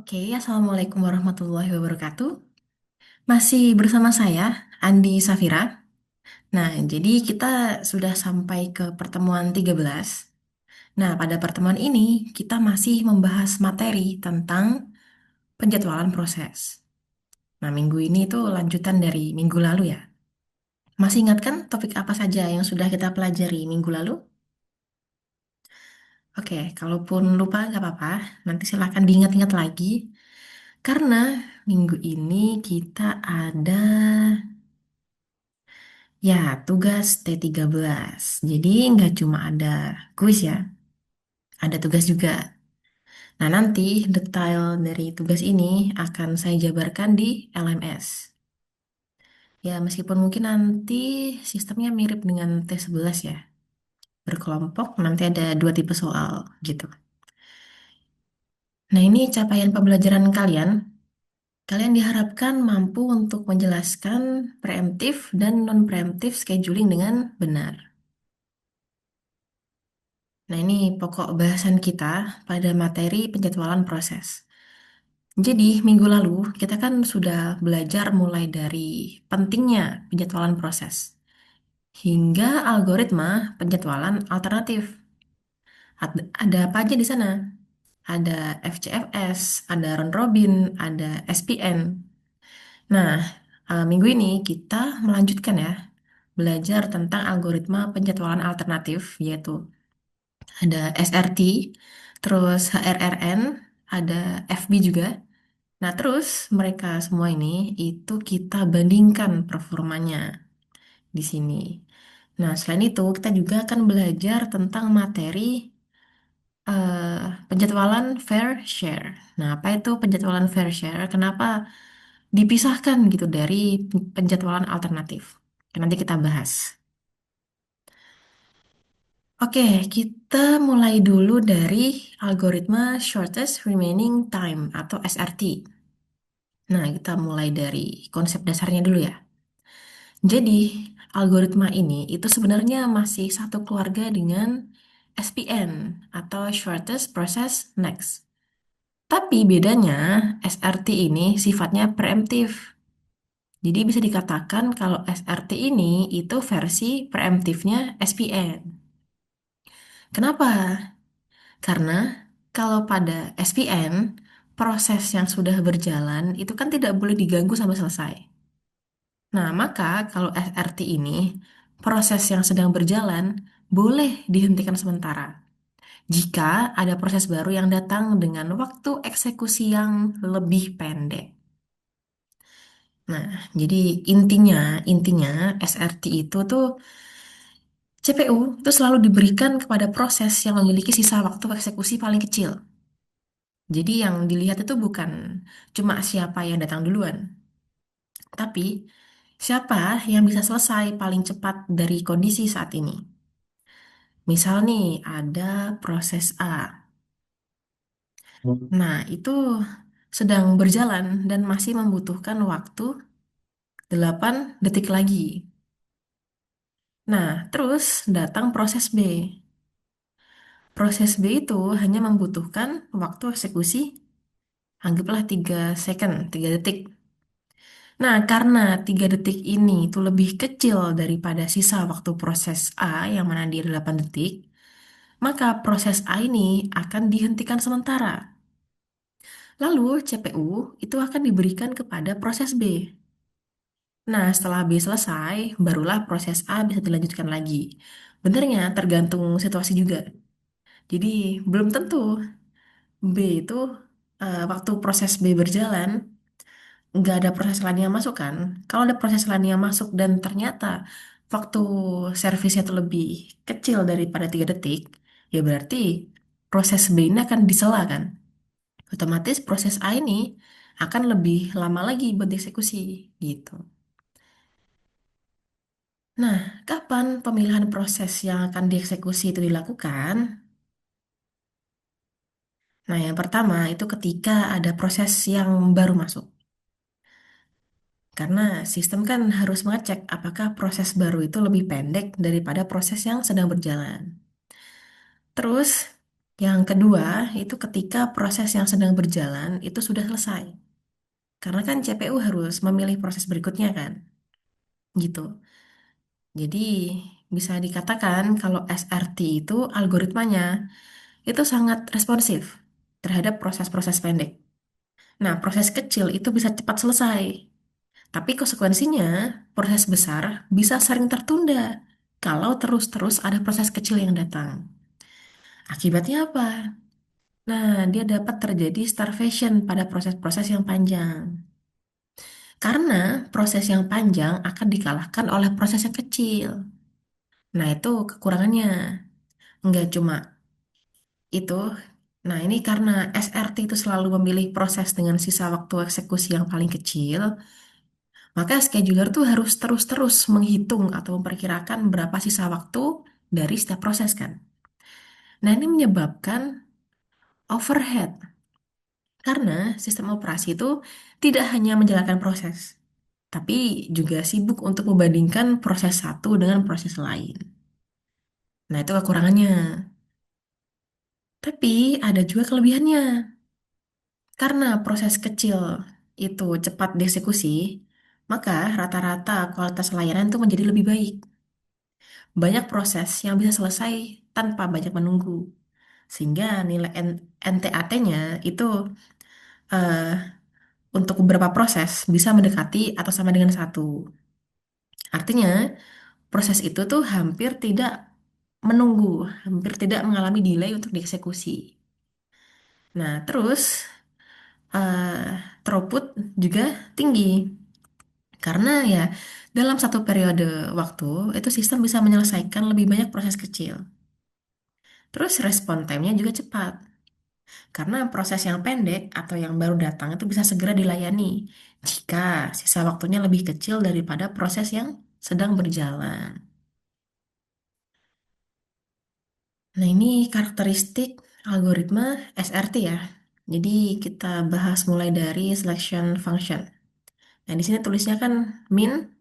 Oke, Assalamualaikum warahmatullahi wabarakatuh. Masih bersama saya, Andi Safira. Nah, jadi kita sudah sampai ke pertemuan 13. Nah, pada pertemuan ini kita masih membahas materi tentang penjadwalan proses. Nah, minggu ini itu lanjutan dari minggu lalu ya. Masih ingat kan topik apa saja yang sudah kita pelajari minggu lalu? Oke, kalaupun lupa nggak apa-apa, nanti silahkan diingat-ingat lagi. Karena minggu ini kita ada ya, tugas T13. Jadi nggak cuma ada kuis ya, ada tugas juga. Nah, nanti detail dari tugas ini akan saya jabarkan di LMS. Ya, meskipun mungkin nanti sistemnya mirip dengan T11 ya. Berkelompok, nanti ada dua tipe soal gitu. Nah, ini capaian pembelajaran kalian. Kalian diharapkan mampu untuk menjelaskan preemptif dan non-preemptif scheduling dengan benar. Nah, ini pokok bahasan kita pada materi penjadwalan proses. Jadi, minggu lalu kita kan sudah belajar mulai dari pentingnya penjadwalan proses hingga algoritma penjadwalan alternatif. Ada apa aja di sana? Ada FCFS, ada round robin, ada SPN. Nah, minggu ini kita melanjutkan ya, belajar tentang algoritma penjadwalan alternatif, yaitu ada SRT, terus HRRN, ada FB juga. Nah, terus mereka semua ini itu kita bandingkan performanya di sini. Nah, selain itu kita juga akan belajar tentang materi eh, penjadwalan fair share. Nah, apa itu penjadwalan fair share? Kenapa dipisahkan gitu dari penjadwalan alternatif? Nanti kita bahas. Oke, kita mulai dulu dari algoritma shortest remaining time atau SRT. Nah, kita mulai dari konsep dasarnya dulu ya. Jadi, algoritma ini itu sebenarnya masih satu keluarga dengan SPN atau Shortest Process Next. Tapi bedanya, SRT ini sifatnya preemptif. Jadi bisa dikatakan kalau SRT ini itu versi preemptifnya SPN. Kenapa? Karena kalau pada SPN, proses yang sudah berjalan itu kan tidak boleh diganggu sampai selesai. Nah, maka kalau SRT ini, proses yang sedang berjalan boleh dihentikan sementara jika ada proses baru yang datang dengan waktu eksekusi yang lebih pendek. Nah, jadi intinya, intinya SRT itu tuh CPU itu selalu diberikan kepada proses yang memiliki sisa waktu eksekusi paling kecil. Jadi yang dilihat itu bukan cuma siapa yang datang duluan, tapi siapa yang bisa selesai paling cepat dari kondisi saat ini. Misal nih, ada proses A. Nah, itu sedang berjalan dan masih membutuhkan waktu 8 detik lagi. Nah, terus datang proses B. Proses B itu hanya membutuhkan waktu eksekusi, anggaplah 3 second, 3 detik. Nah, karena 3 detik ini itu lebih kecil daripada sisa waktu proses A yang mana dia 8 detik, maka proses A ini akan dihentikan sementara. Lalu CPU itu akan diberikan kepada proses B. Nah, setelah B selesai, barulah proses A bisa dilanjutkan lagi. Benernya tergantung situasi juga. Jadi, belum tentu B itu waktu proses B berjalan, nggak ada proses lain yang masuk kan. Kalau ada proses lain yang masuk dan ternyata waktu servisnya itu lebih kecil daripada 3 detik, ya berarti proses B ini akan disela kan. Otomatis proses A ini akan lebih lama lagi buat dieksekusi gitu. Nah, kapan pemilihan proses yang akan dieksekusi itu dilakukan? Nah, yang pertama itu ketika ada proses yang baru masuk. Karena sistem kan harus mengecek apakah proses baru itu lebih pendek daripada proses yang sedang berjalan. Terus, Yang kedua, itu ketika proses yang sedang berjalan itu sudah selesai. Karena kan CPU harus memilih proses berikutnya kan, gitu. Jadi bisa dikatakan kalau SRT itu algoritmanya itu sangat responsif terhadap proses-proses pendek. Nah, proses kecil itu bisa cepat selesai, tapi konsekuensinya proses besar bisa sering tertunda kalau terus-terus ada proses kecil yang datang. Akibatnya apa? Nah, dia dapat terjadi starvation pada proses-proses yang panjang. Karena proses yang panjang akan dikalahkan oleh proses yang kecil. Nah, itu kekurangannya. Nggak cuma itu. Nah, ini karena SRT itu selalu memilih proses dengan sisa waktu eksekusi yang paling kecil, maka scheduler tuh harus terus-terus menghitung atau memperkirakan berapa sisa waktu dari setiap proses kan. Nah, ini menyebabkan overhead karena sistem operasi itu tidak hanya menjalankan proses, tapi juga sibuk untuk membandingkan proses satu dengan proses lain. Nah, itu kekurangannya. Tapi ada juga kelebihannya. Karena proses kecil itu cepat dieksekusi, maka rata-rata kualitas layanan itu menjadi lebih baik. Banyak proses yang bisa selesai tanpa banyak menunggu. Sehingga nilai NTAT-nya itu untuk beberapa proses bisa mendekati atau sama dengan satu. Artinya, proses itu tuh hampir tidak menunggu, hampir tidak mengalami delay untuk dieksekusi. Nah, terus throughput juga tinggi. Karena ya dalam satu periode waktu itu sistem bisa menyelesaikan lebih banyak proses kecil. Terus respon time-nya juga cepat. Karena proses yang pendek atau yang baru datang itu bisa segera dilayani jika sisa waktunya lebih kecil daripada proses yang sedang berjalan. Nah, ini karakteristik algoritma SRT ya. Jadi kita bahas mulai dari selection function. Nah, di sini tulisnya kan min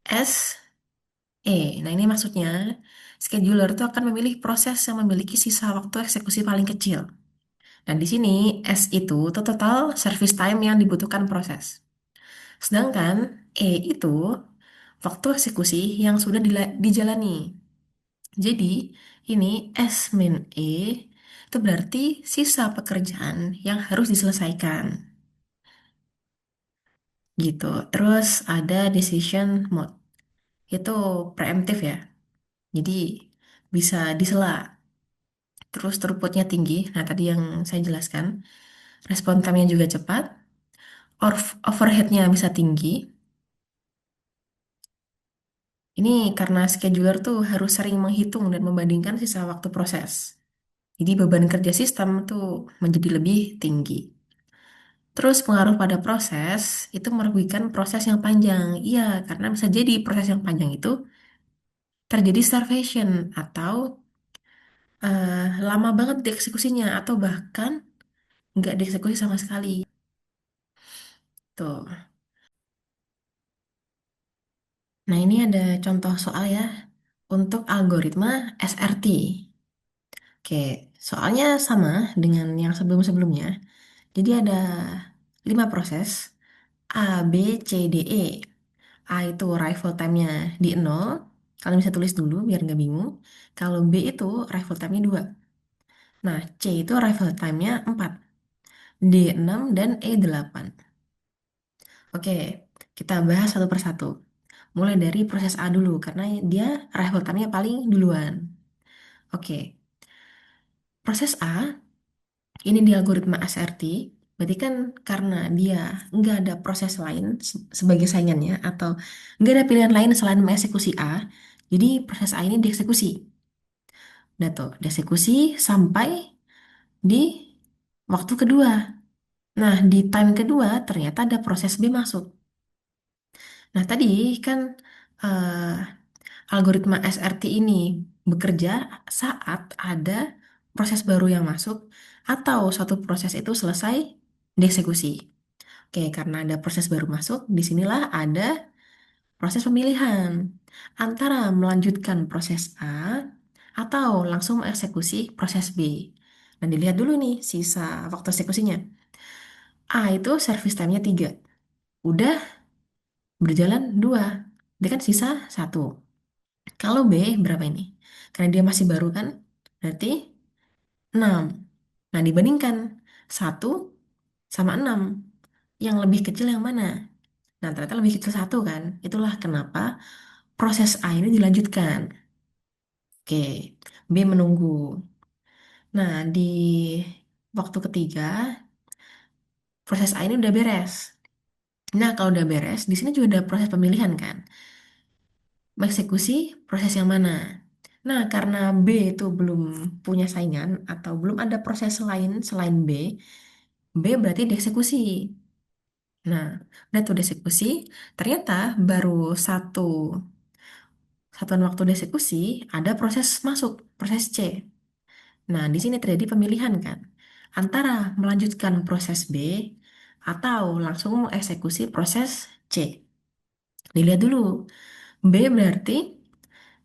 S E. Nah, ini maksudnya scheduler itu akan memilih proses yang memiliki sisa waktu eksekusi paling kecil. Dan di sini S itu total service time yang dibutuhkan proses. Sedangkan E itu waktu eksekusi yang sudah dijalani. Jadi, ini S min E itu berarti sisa pekerjaan yang harus diselesaikan. Gitu. Terus ada decision mode. Itu preemptif ya. Jadi, bisa disela. Terus throughputnya tinggi. Nah, tadi yang saya jelaskan. Respon time-nya juga cepat. Overhead-nya bisa tinggi. Ini karena scheduler tuh harus sering menghitung dan membandingkan sisa waktu proses. Jadi beban kerja sistem tuh menjadi lebih tinggi. Terus pengaruh pada proses itu merugikan proses yang panjang. Iya, karena bisa jadi proses yang panjang itu terjadi starvation atau lama banget dieksekusinya atau bahkan nggak dieksekusi sama sekali. Tuh. Nah, ini ada contoh soal ya untuk algoritma SRT. Oke, soalnya sama dengan yang sebelum-sebelumnya. Jadi ada 5 proses A, B, C, D, E. A itu arrival time-nya di 0. Kalian bisa tulis dulu biar nggak bingung. Kalau B itu arrival time-nya 2. Nah, C itu arrival time-nya 4. D 6 dan E 8. Oke, kita bahas satu persatu. Mulai dari proses A dulu karena dia arrival time-nya paling duluan. Oke, proses A ini di algoritma SRT, berarti kan karena dia nggak ada proses lain sebagai saingannya atau nggak ada pilihan lain selain mengeksekusi A, jadi proses A ini dieksekusi. Nah tuh, dieksekusi sampai di waktu kedua. Nah, di time kedua ternyata ada proses B masuk. Nah, tadi kan algoritma SRT ini bekerja saat ada proses baru yang masuk atau suatu proses itu selesai dieksekusi. Oke, karena ada proses baru masuk, disinilah ada proses pemilihan antara melanjutkan proses A atau langsung mengeksekusi proses B. Nah, dilihat dulu nih sisa waktu eksekusinya. A itu service time-nya 3. Udah berjalan 2. Dia kan sisa 1. Kalau B berapa ini? Karena dia masih baru kan, berarti 6. Nah, dibandingkan 1 sama 6. Yang lebih kecil yang mana? Nah, ternyata lebih kecil 1 kan. Itulah kenapa proses A ini dilanjutkan. Oke, B menunggu. Nah, di waktu ketiga, proses A ini udah beres. Nah, kalau udah beres, di sini juga ada proses pemilihan kan. Mengeksekusi proses yang mana? Nah, karena B itu belum punya saingan atau belum ada proses lain selain B, B berarti dieksekusi. Nah, udah tuh dieksekusi, ternyata baru satu satuan waktu dieksekusi ada proses masuk, proses C. Nah, di sini terjadi pemilihan kan, antara melanjutkan proses B atau langsung mengeksekusi proses C. Dilihat dulu, B berarti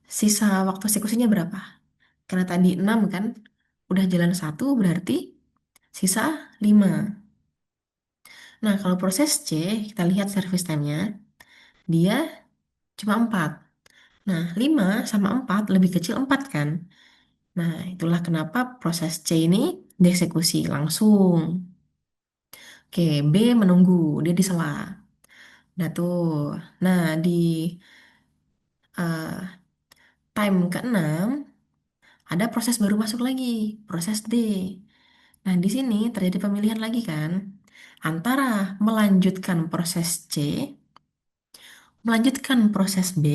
sisa waktu eksekusinya berapa? Karena tadi 6 kan, udah jalan 1 berarti sisa 5. Nah, kalau proses C, kita lihat service time-nya, dia cuma 4. Nah, 5 sama 4 lebih kecil 4 kan? Nah, itulah kenapa proses C ini dieksekusi langsung. Oke, B menunggu, dia di sela. Nah, tuh. Nah, di eh, time ke-6 ada proses baru masuk lagi, proses D. Nah, di sini terjadi pemilihan lagi kan, antara melanjutkan proses C, melanjutkan proses B,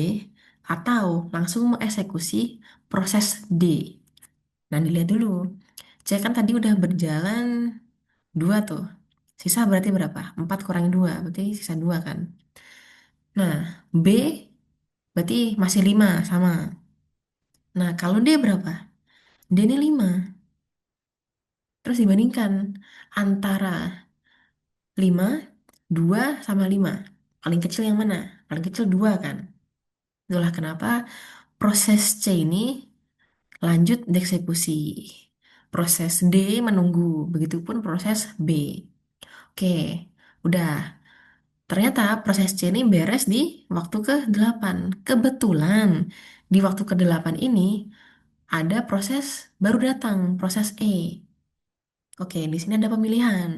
atau langsung mengeksekusi proses D. Nah, dilihat dulu. C kan tadi udah berjalan 2 tuh. Sisa berarti berapa? 4 kurangi 2, berarti sisa 2 kan. Nah, B berarti masih 5 sama. Nah, kalau D berapa? D ini 5. Terus dibandingkan antara 5, 2 sama 5. Paling kecil yang mana? Paling kecil 2 kan? Itulah kenapa proses C ini lanjut dieksekusi. Proses D menunggu. Begitupun proses B. Oke, udah. Ternyata proses C ini beres di waktu ke-8. Kebetulan di waktu ke-8 ini ada proses baru datang, proses E. Oke, di sini ada pemilihan.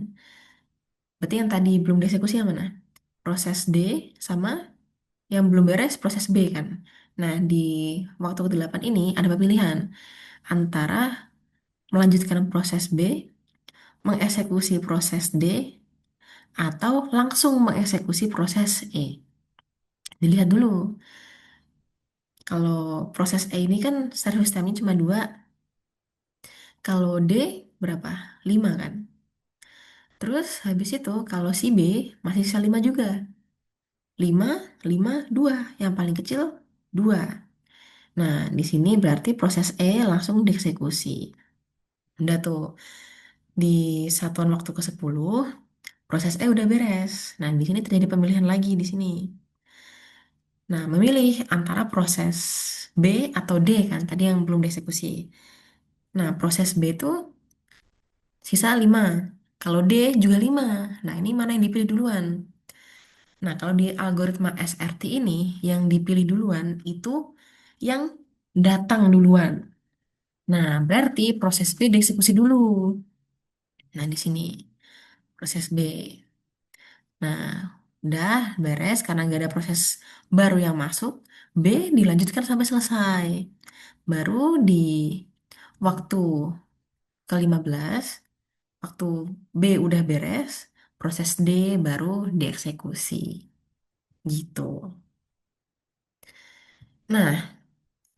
Berarti yang tadi belum dieksekusi yang mana? Proses D sama yang belum beres proses B kan. Nah, di waktu ke-8 ini ada pemilihan antara melanjutkan proses B, mengeksekusi proses D, atau langsung mengeksekusi proses E. Dilihat dulu, kalau proses E ini kan service time-nya cuma 2, kalau D berapa? 5 kan? Terus habis itu kalau si B masih sisa 5 juga. 5, 5, 2. Yang paling kecil 2. Nah, di sini berarti proses E langsung dieksekusi. Udah tuh, di satuan waktu ke-10, proses E udah beres. Nah, di sini terjadi pemilihan lagi di sini. Nah, memilih antara proses B atau D kan, tadi yang belum dieksekusi. Nah, proses B itu sisa 5. Kalau D juga 5. Nah, ini mana yang dipilih duluan? Nah, kalau di algoritma SRT ini, yang dipilih duluan itu yang datang duluan. Nah, berarti proses B dieksekusi dulu. Nah, di sini proses B. Nah, udah beres karena nggak ada proses baru yang masuk. B dilanjutkan sampai selesai. Baru di waktu ke-15, waktu B udah beres, proses D baru dieksekusi. Gitu. Nah,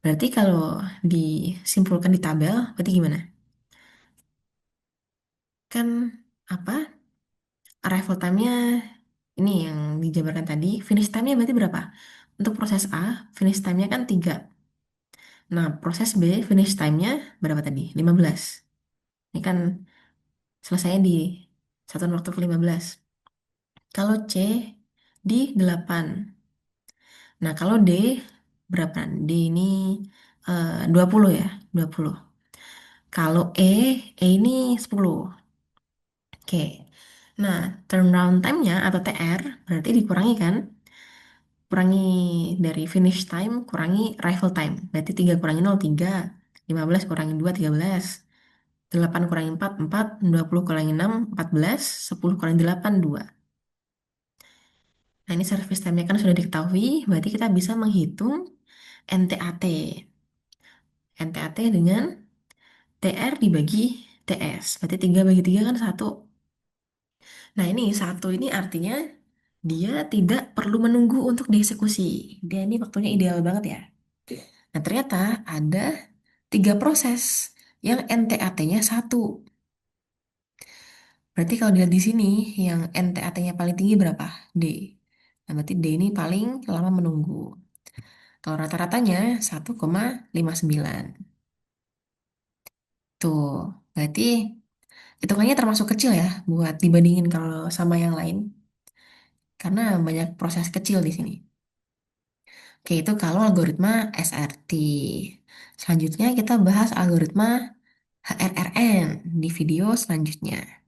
berarti kalau disimpulkan di tabel, berarti gimana? Kan apa? Arrival time-nya ini yang dijabarkan tadi. Finish time-nya berarti berapa? Untuk proses A, finish time-nya kan 3. Nah, proses B, finish time-nya berapa tadi? 15. Ini kan selesainya di satuan waktu ke-15. Kalau C di 8. Nah, kalau D berapa? D ini 20 ya, 20. Kalau E ini 10. Oke. Nah, turnaround time-nya atau TR berarti dikurangi kan? Kurangi dari finish time, kurangi arrival time. Berarti 3 kurangi 0, 3. 15 kurangi 2, 13. 8 kurangi 4, 4. 20 kurangi 6, 14. 10 kurangi 8, 2. Nah, ini service time-nya kan sudah diketahui, berarti kita bisa menghitung NTAT. NTAT dengan TR dibagi TS. Berarti 3 bagi 3 kan 1. Nah, ini 1 ini artinya dia tidak perlu menunggu untuk dieksekusi. Dia ini waktunya ideal banget ya. Nah, ternyata ada 3 proses yang NTAT-nya 1. Berarti kalau dilihat di sini, yang NTAT-nya paling tinggi berapa? D. Nah, berarti D ini paling lama menunggu. Kalau rata-ratanya 1,59. Tuh, berarti hitungannya termasuk kecil ya buat dibandingin kalau sama yang lain. Karena banyak proses kecil di sini. Oke, itu kalau algoritma SRT. Selanjutnya kita bahas algoritma HRRN di video selanjutnya.